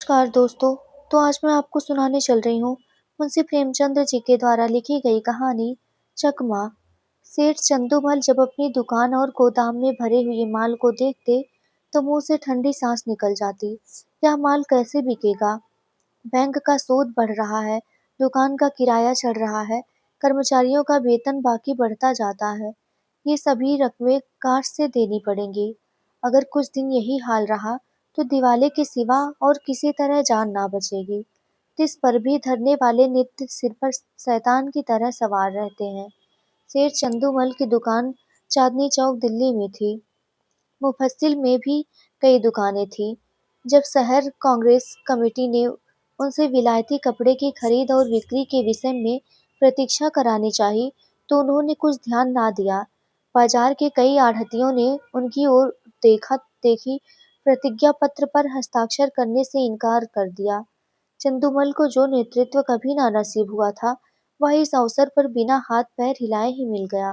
नमस्कार दोस्तों। तो आज मैं आपको सुनाने चल रही हूँ मुंशी प्रेमचंद जी के द्वारा लिखी गई कहानी चकमा। सेठ चंदूमल जब अपनी दुकान और गोदाम में भरे हुए माल को देखते तो मुंह से ठंडी सांस निकल जाती। यह माल कैसे बिकेगा? बैंक का सूद बढ़ रहा है, दुकान का किराया चढ़ रहा है, कर्मचारियों का वेतन बाकी बढ़ता जाता है। ये सभी रकमें काश से देनी पड़ेंगी। अगर कुछ दिन यही हाल रहा तो दिवाले के सिवा और किसी तरह जान ना बचेगी। तिस पर भी धरने वाले नित्य सिर पर शैतान की तरह सवार रहते हैं। सेठ चंदूमल की दुकान चांदनी चौक दिल्ली में थी। मुफस्सिल में भी कई दुकानें थीं। जब शहर कांग्रेस कमेटी ने उनसे विलायती कपड़े की खरीद और बिक्री के विषय में प्रतीक्षा करानी चाहिए तो उन्होंने कुछ ध्यान ना दिया। बाजार के कई आढ़तियों ने उनकी ओर देखा देखी प्रतिज्ञा पत्र पर हस्ताक्षर करने से इनकार कर दिया। चंदूमल को जो नेतृत्व कभी ना नसीब हुआ था, वह इस अवसर पर बिना हाथ पैर हिलाए ही मिल गया।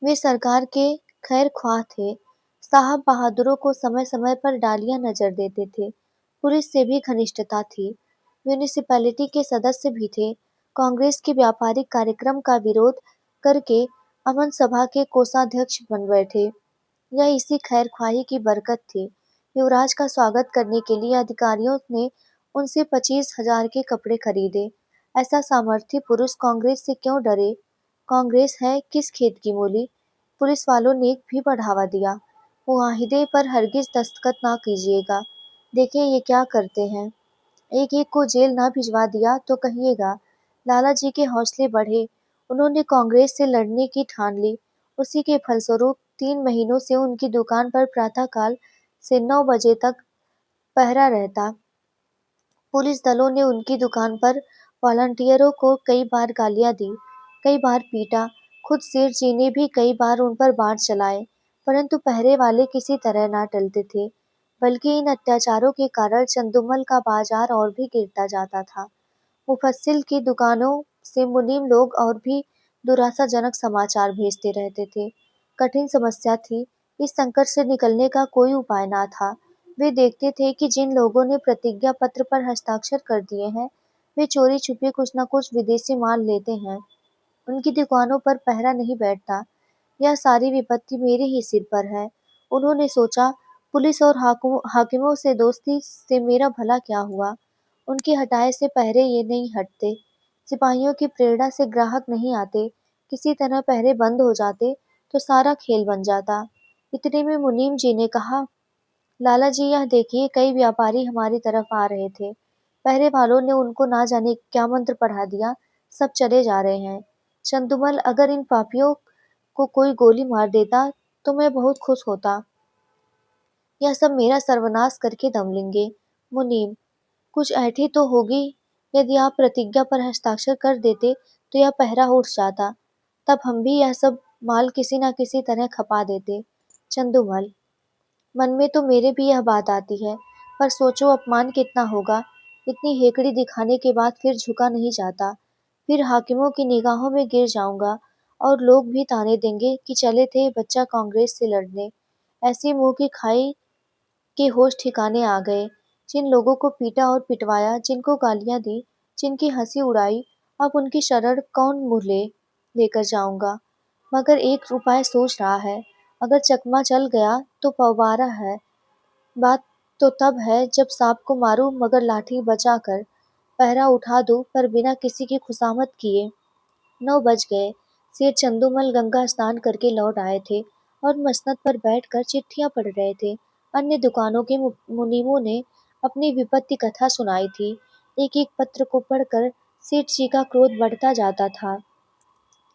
वे सरकार के खैर ख्वाह थे। साहब बहादुरों को समय समय पर डालियां नजर देते थे। पुलिस से भी घनिष्ठता थी। म्यूनिसिपैलिटी के सदस्य भी थे। कांग्रेस के व्यापारिक कार्यक्रम का विरोध करके अमन सभा के कोषाध्यक्ष बन बैठे। यह इसी खैर ख्वाही की बरकत थी। युवराज का स्वागत करने के लिए अधिकारियों ने उनसे 25,000 के कपड़े खरीदे। ऐसा सामर्थ्य पुरुष कांग्रेस से क्यों डरे? कांग्रेस है किस खेत की मूली? पुलिस वालों ने भी बढ़ावा दिया। मुआहिदे पर हरगिज दस्तखत ना कीजिएगा। देखिए ये क्या करते हैं। एक एक को जेल ना भिजवा दिया तो कहिएगा। लाला जी के हौसले बढ़े। उन्होंने कांग्रेस से लड़ने की ठान ली। उसी के फलस्वरूप 3 महीनों से उनकी दुकान पर प्रातःकाल से 9 बजे तक पहरा रहता। पुलिस दलों ने उनकी दुकान पर वॉलंटियरों को कई बार गालियां दी, कई बार पीटा। खुद सेठ जी ने भी कई बार उन पर बाण चलाए, परंतु पहरे वाले किसी तरह ना टलते थे। बल्कि इन अत्याचारों के कारण चंदुमल का बाजार और भी गिरता जाता था। मुफस्सिल की दुकानों से मुनीम लोग और भी दुराशाजनक समाचार भेजते रहते थे। कठिन समस्या थी। इस संकट से निकलने का कोई उपाय ना था। वे देखते थे कि जिन लोगों ने प्रतिज्ञा पत्र पर हस्ताक्षर कर दिए हैं, वे चोरी छुपे कुछ न कुछ विदेशी माल लेते हैं। उनकी दुकानों पर पहरा नहीं बैठता। यह सारी विपत्ति मेरे ही सिर पर है। उन्होंने सोचा, पुलिस और हाकिमों से दोस्ती से मेरा भला क्या हुआ? उनके हटाए से पहरे ये नहीं हटते। सिपाहियों की प्रेरणा से ग्राहक नहीं आते। किसी तरह पहरे बंद हो जाते तो सारा खेल बन जाता। इतने में मुनीम जी ने कहा, लाला जी यह देखिए कई व्यापारी हमारी तरफ आ रहे थे। पहरे वालों ने उनको ना जाने क्या मंत्र पढ़ा दिया, सब चले जा रहे हैं। चंदुमल अगर इन पापियों को कोई गोली मार देता तो मैं बहुत खुश होता। यह सब मेरा सर्वनाश करके दम लेंगे। मुनीम, कुछ ऐठी तो होगी। यदि आप प्रतिज्ञा पर हस्ताक्षर कर देते तो यह पहरा उठ जाता। तब हम भी यह सब माल किसी न किसी तरह खपा देते। चंदूमल, मन में तो मेरे भी यह बात आती है, पर सोचो अपमान कितना होगा। इतनी हेकड़ी दिखाने के बाद फिर झुका नहीं जाता। फिर हाकिमों की निगाहों में गिर जाऊंगा और लोग भी ताने देंगे कि चले थे बच्चा कांग्रेस से लड़ने। ऐसी मुंह की खाई के होश ठिकाने आ गए। जिन लोगों को पीटा और पिटवाया, जिनको गालियां दी, जिनकी हंसी उड़ाई, अब उनकी शरण कौन मुँह लेकर जाऊंगा। मगर एक उपाय सोच रहा है। अगर चकमा चल गया तो पवारा है। बात तो तब है जब सांप को मारूं मगर लाठी बचा कर, पहरा उठा दूं पर बिना किसी की खुशामद किए। 9 बज गए। सेठ चंदूमल गंगा स्नान करके लौट आए थे और मसनद पर बैठकर चिट्ठियां पढ़ रहे थे। अन्य दुकानों के मुनीमों ने अपनी विपत्ति कथा सुनाई थी। एक एक पत्र को पढ़कर सेठ जी का क्रोध बढ़ता जाता था।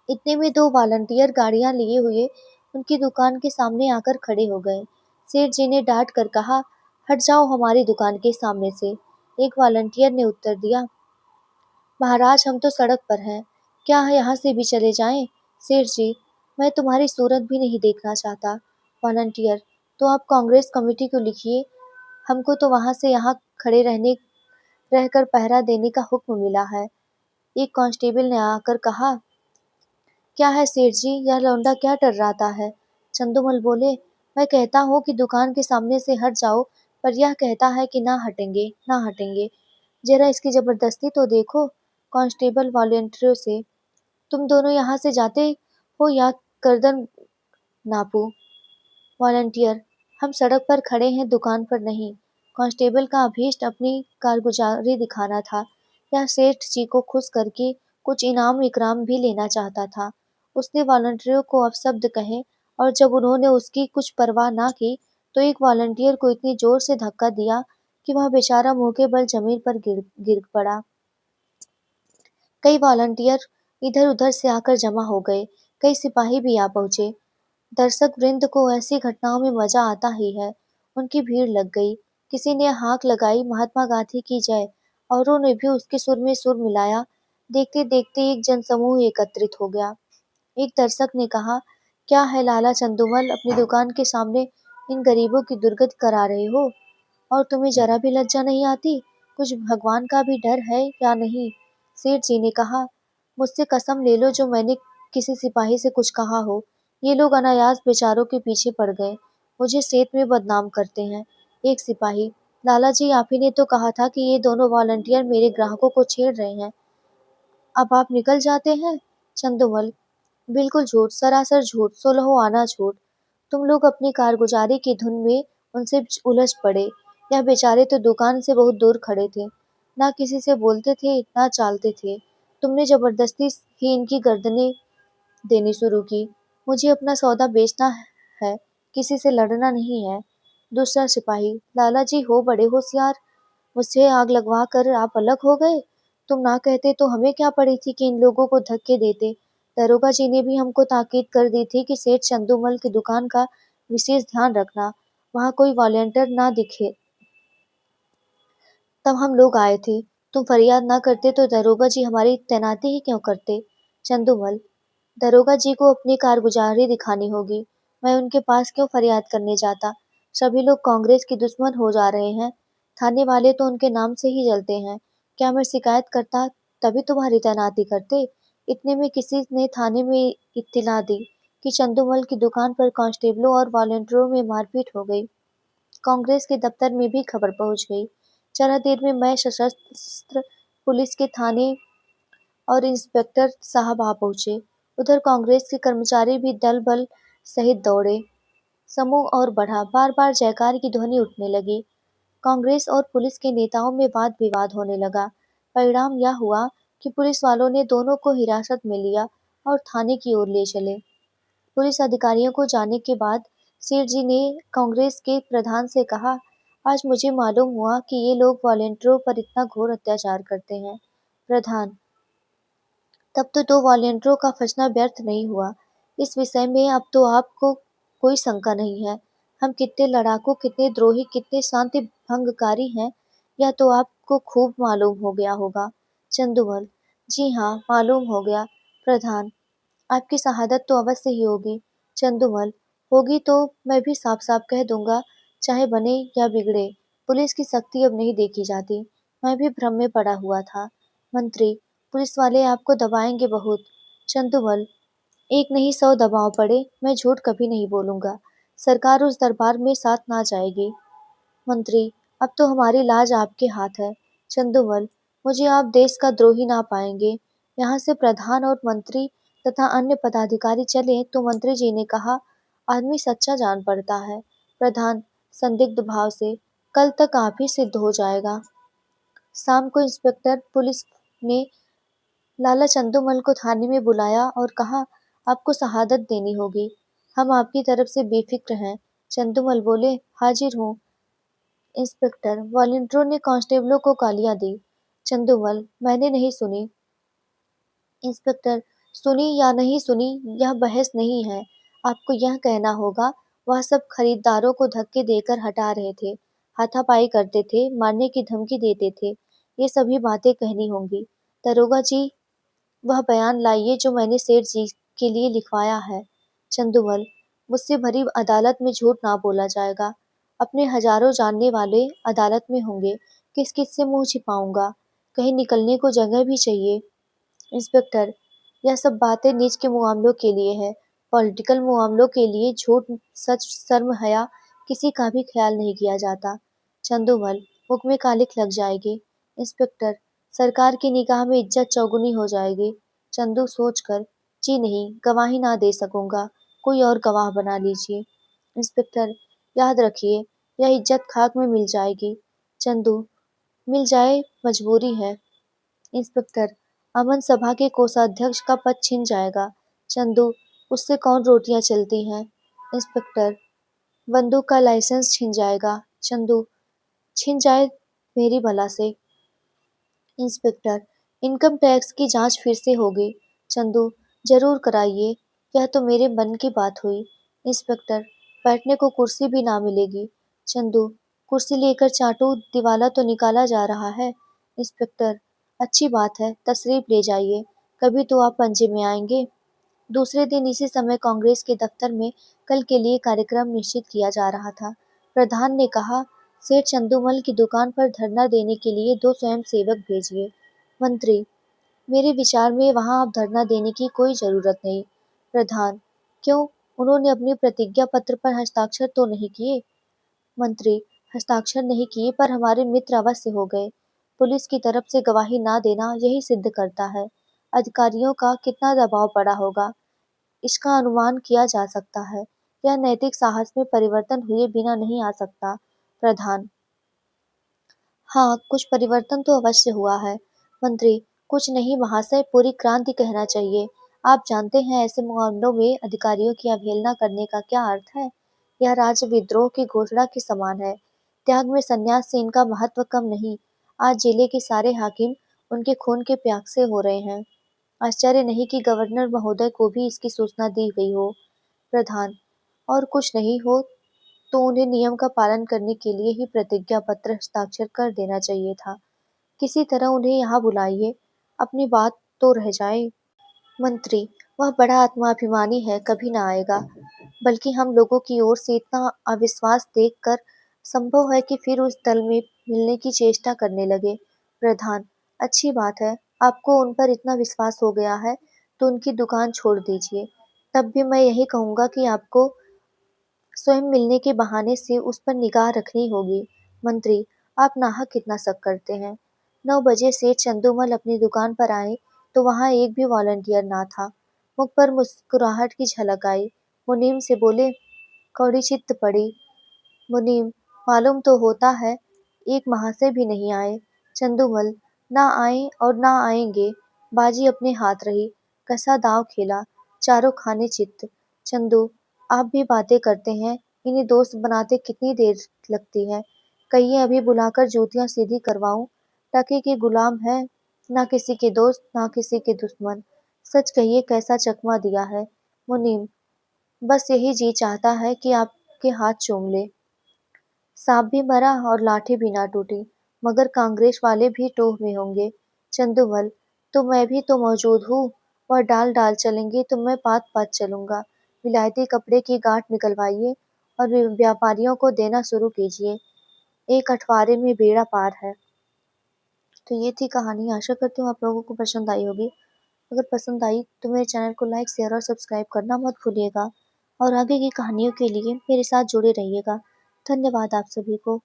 इतने में 2 वॉलंटियर गाड़ियां लिए हुए उनकी दुकान के सामने आकर खड़े हो गए। सेठ जी ने डांट कर कहा, हट जाओ हमारी दुकान के सामने से। एक वॉलंटियर ने उत्तर दिया, महाराज हम तो सड़क पर हैं, क्या है यहाँ से भी चले जाएं? सेठ जी, मैं तुम्हारी सूरत भी नहीं देखना चाहता। वॉलंटियर, तो आप कांग्रेस कमेटी को लिखिए, हमको तो वहाँ से यहाँ खड़े रहकर पहरा देने का हुक्म मिला है। एक कांस्टेबल ने आकर कहा, क्या है सेठ जी, यह लौंडा क्या टर्राता है? चंदूमल बोले, मैं कहता हूँ कि दुकान के सामने से हट जाओ, पर यह कहता है कि ना हटेंगे, ना हटेंगे। जरा इसकी जबरदस्ती तो देखो। कांस्टेबल वॉलेंटियरों से, तुम दोनों यहाँ से जाते हो या गर्दन नापूं? वॉलंटियर, हम सड़क पर खड़े हैं, दुकान पर नहीं। कांस्टेबल का अभीष्ट अपनी कारगुजारी दिखाना था या सेठ जी को खुश करके कुछ इनाम इकराम भी लेना चाहता था। उसने वॉलंटियरों को अपशब्द कहे और जब उन्होंने उसकी कुछ परवाह ना की तो एक वॉलंटियर को इतनी जोर से धक्का दिया कि वह बेचारा मुंह के बल जमीन पर गिर गिर पड़ा। कई वॉलंटियर इधर उधर से आकर जमा हो गए, कई सिपाही भी आ पहुंचे। दर्शक वृंद को ऐसी घटनाओं में मजा आता ही है। उनकी भीड़ लग गई। किसी ने हाक लगाई, महात्मा गांधी की जय। औरों ने भी उसके सुर में सुर मिलाया। देखते देखते एक जनसमूह एकत्रित हो गया। एक दर्शक ने कहा, क्या है लाला चंदूमल, अपनी दुकान के सामने इन गरीबों की दुर्गति करा रहे हो? और तुम्हें जरा भी लज्जा नहीं आती? कुछ भगवान का भी डर है या नहीं? सेठ जी ने कहा, मुझसे कसम ले लो जो मैंने किसी सिपाही से कुछ कहा हो। ये लोग अनायास बेचारों के पीछे पड़ गए, मुझे सेठ में बदनाम करते हैं। एक सिपाही, लाला जी आप ही ने तो कहा था कि ये दोनों वॉलंटियर मेरे ग्राहकों को छेड़ रहे हैं, अब आप निकल जाते हैं। चंदोमल, बिल्कुल झूठ, सरासर झूठ, सोलहो आना झूठ। तुम लोग अपनी कारगुजारी की धुन में उनसे उलझ पड़े। यह बेचारे तो दुकान से बहुत दूर खड़े थे, ना किसी से बोलते थे ना चालते थे। तुमने जबरदस्ती ही इनकी गर्दनें देनी शुरू की। मुझे अपना सौदा बेचना है, किसी से लड़ना नहीं है। दूसरा सिपाही, लाला जी हो बड़े होशियार, मुझसे आग लगवा कर आप अलग हो गए। तुम ना कहते तो हमें क्या पड़ी थी कि इन लोगों को धक्के देते। दरोगा जी ने भी हमको ताकीद कर दी थी कि सेठ चंदूमल की दुकान का विशेष ध्यान रखना, वहाँ कोई वॉलेंटियर ना दिखे। तब हम लोग आए थे। तुम फरियाद ना करते तो दरोगा जी हमारी तैनाती ही क्यों करते? चंदूमल, दरोगा जी को अपनी कारगुजारी दिखानी होगी। मैं उनके पास क्यों फरियाद करने जाता? सभी लोग कांग्रेस के दुश्मन हो जा रहे हैं। थाने वाले तो उनके नाम से ही जलते हैं। क्या मैं शिकायत करता तभी तुम्हारी तैनाती करते? इतने में किसी ने थाने में इत्तिला दी कि चंदूमल की दुकान पर कांस्टेबलों और वॉलेंटियरों में मारपीट हो गई। कांग्रेस के दफ्तर में भी खबर पहुंच गई। जरा देर में मैं सशस्त्र पुलिस के थाने और इंस्पेक्टर साहब आ पहुंचे। उधर कांग्रेस के कर्मचारी भी दल बल सहित दौड़े। समूह और बढ़ा, बार बार जयकार की ध्वनि उठने लगी। कांग्रेस और पुलिस के नेताओं में वाद विवाद होने लगा। परिणाम यह हुआ कि पुलिस वालों ने दोनों को हिरासत में लिया और थाने की ओर ले चले। पुलिस अधिकारियों को जाने के बाद सेठ जी ने कांग्रेस के प्रधान से कहा, आज मुझे मालूम हुआ कि ये लोग वॉलेंटियरों पर इतना घोर अत्याचार करते हैं। प्रधान, तब तो 2 वॉलंटियरों का फंसना व्यर्थ नहीं हुआ। इस विषय में अब तो आपको कोई शंका नहीं है। हम कितने लड़ाकू, कितने द्रोही, कितने शांति भंगकारी हैं, यह तो आपको खूब मालूम हो गया होगा। चंदूमल, जी हाँ, मालूम हो गया। प्रधान, आपकी शहादत तो अवश्य ही होगी। चंदूमल, होगी तो मैं भी साफ साफ कह दूंगा, चाहे बने या बिगड़े। पुलिस की सख्ती अब नहीं देखी जाती। मैं भी भ्रम में पड़ा हुआ था। मंत्री, पुलिस वाले आपको दबाएंगे बहुत। चंदूमल, एक नहीं 100 दबाव पड़े, मैं झूठ कभी नहीं बोलूंगा। सरकार उस दरबार में साथ ना जाएगी। मंत्री, अब तो हमारी लाज आपके हाथ है। चंदूमल, मुझे आप देश का द्रोही ना पाएंगे। यहाँ से प्रधान और मंत्री तथा अन्य पदाधिकारी चले तो मंत्री जी ने कहा, आदमी सच्चा जान पड़ता है। प्रधान संदिग्ध भाव से, कल तक आप ही सिद्ध हो जाएगा। शाम को इंस्पेक्टर पुलिस ने लाला चंदूमल को थाने में बुलाया और कहा, आपको शहादत देनी होगी। हम आपकी तरफ से बेफिक्र हैं। चंदूमल बोले, हाजिर हूँ। इंस्पेक्टर, वॉलंटियरों ने कांस्टेबलों को गालियां दी। चंदूमल, मैंने नहीं सुनी। इंस्पेक्टर, सुनी या नहीं सुनी यह बहस नहीं है। आपको यह कहना होगा, वह सब खरीदारों को धक्के देकर हटा रहे थे, हाथापाई करते थे, मारने की धमकी देते थे। ये सभी बातें कहनी होंगी। दरोगा जी, वह बयान लाइए जो मैंने सेठ जी के लिए लिखवाया है। चंदूमल, मुझसे भरी अदालत में झूठ ना बोला जाएगा। अपने हजारों जानने वाले अदालत में होंगे, किस किस से मुंह छिपाऊंगा, कहीं निकलने को जगह भी चाहिए। इंस्पेक्टर, यह सब बातें निज के मामलों के लिए है। पॉलिटिकल मामलों के लिए झूठ, सच, शर्म, हया किसी का भी ख्याल नहीं किया जाता। चंदूमल, मुख में कालिख लग जाएगी। इंस्पेक्टर, सरकार की निगाह में इज्जत चौगुनी हो जाएगी। चंदू सोचकर, जी नहीं, गवाही ना दे सकूंगा, कोई और गवाह बना लीजिए। इंस्पेक्टर, याद रखिए, यह इज्जत खाक में मिल जाएगी। चंदू, मिल जाए, मजबूरी है। इंस्पेक्टर, अमन सभा के कोषाध्यक्ष का पद छिन जाएगा। चंदू, उससे कौन रोटियां चलती हैं। इंस्पेक्टर, बंदूक का लाइसेंस छिन जाएगा। चंदू, छिन जाए मेरी भला से। इंस्पेक्टर, इनकम टैक्स की जांच फिर से होगी। चंदू, जरूर कराइए, यह तो मेरे मन की बात हुई। इंस्पेक्टर, बैठने को कुर्सी भी ना मिलेगी। चंदू, कुर्सी लेकर चाटू दिवाला तो निकाला जा रहा है। इंस्पेक्टर, अच्छी बात है, तशरीफ ले जाइए, कभी तो आप पंजे में आएंगे। दूसरे दिन इसी समय कांग्रेस के दफ्तर में कल के लिए कार्यक्रम निश्चित किया जा रहा था। प्रधान ने कहा, सेठ चंदूमल की दुकान पर धरना देने के लिए 2 स्वयंसेवक भेजिए। मंत्री, मेरे विचार में वहां अब धरना देने की कोई जरूरत नहीं। प्रधान, क्यों, उन्होंने अपनी प्रतिज्ञा पत्र पर हस्ताक्षर तो नहीं किए। मंत्री, हस्ताक्षर नहीं किए पर हमारे मित्र अवश्य हो गए। पुलिस की तरफ से गवाही ना देना यही सिद्ध करता है अधिकारियों का कितना दबाव पड़ा होगा, इसका अनुमान किया जा सकता है। यह नैतिक साहस में परिवर्तन हुए बिना नहीं आ सकता। प्रधान, हाँ, कुछ परिवर्तन तो अवश्य हुआ है। मंत्री, कुछ नहीं महाशय, पूरी क्रांति कहना चाहिए। आप जानते हैं ऐसे मामलों में अधिकारियों की अवहेलना करने का क्या अर्थ है। यह राज्य विद्रोह की घोषणा के समान है। त्याग में संन्यास से इनका महत्व कम नहीं। आज जिले के सारे हाकिम उनके खून के प्यासे हो रहे हैं। आश्चर्य नहीं कि गवर्नर महोदय को भी इसकी सूचना दी गई हो। प्रधान, और कुछ नहीं हो तो उन्हें नियम का पालन करने के लिए ही प्रतिज्ञा पत्र हस्ताक्षर कर देना चाहिए था। किसी तरह उन्हें यहाँ बुलाइए, अपनी बात तो रह जाए। मंत्री, वह बड़ा आत्माभिमानी है, कभी ना आएगा। बल्कि हम लोगों की ओर से इतना अविश्वास देखकर संभव है कि फिर उस दल में मिलने की चेष्टा करने लगे। प्रधान, अच्छी बात है, आपको उन पर इतना विश्वास हो गया है तो उनकी दुकान छोड़ दीजिए। तब भी मैं यही कहूंगा कि आपको स्वयं मिलने के बहाने से उस पर निगाह रखनी होगी। मंत्री, आप नाहक कितना शक करते हैं। 9 बजे से चंदूमल अपनी दुकान पर आए तो वहां एक भी वॉलंटियर ना था। मुख पर मुस्कुराहट की झलक आई। मुनीम से बोले, कौड़ी चित्त पड़ी। मुनीम, मालूम तो होता है, एक महाशय भी नहीं आए। चंदूमल, ना आए और ना आएंगे, बाजी अपने हाथ रही, कसा दांव खेला, चारों खाने चित्त। चंदू, आप भी बातें करते हैं, इन्हें दोस्त बनाते कितनी देर लगती है। कहिए अभी बुलाकर जूतियां सीधी करवाऊं। टके के गुलाम है, ना किसी के दोस्त ना किसी के दुश्मन। सच कहिए कैसा चकमा दिया है। मुनीम, बस यही जी चाहता है कि आपके हाथ चूम ले। सांप भी मरा और लाठी भी ना टूटी, मगर कांग्रेस वाले भी टोह में होंगे। चंदूमल, तो मैं भी तो मौजूद हूँ। वह डाल डाल चलेंगे तो मैं पात पात चलूंगा। विलायती कपड़े की गांठ निकलवाइए और व्यापारियों को देना शुरू कीजिए। एक अठवारे में बेड़ा पार है। तो ये थी कहानी। आशा करती हूँ आप लोगों को पसंद आई होगी। अगर पसंद आई तो मेरे चैनल को लाइक शेयर और सब्सक्राइब करना मत भूलिएगा और आगे की कहानियों के लिए मेरे साथ जुड़े रहिएगा। धन्यवाद आप सभी को।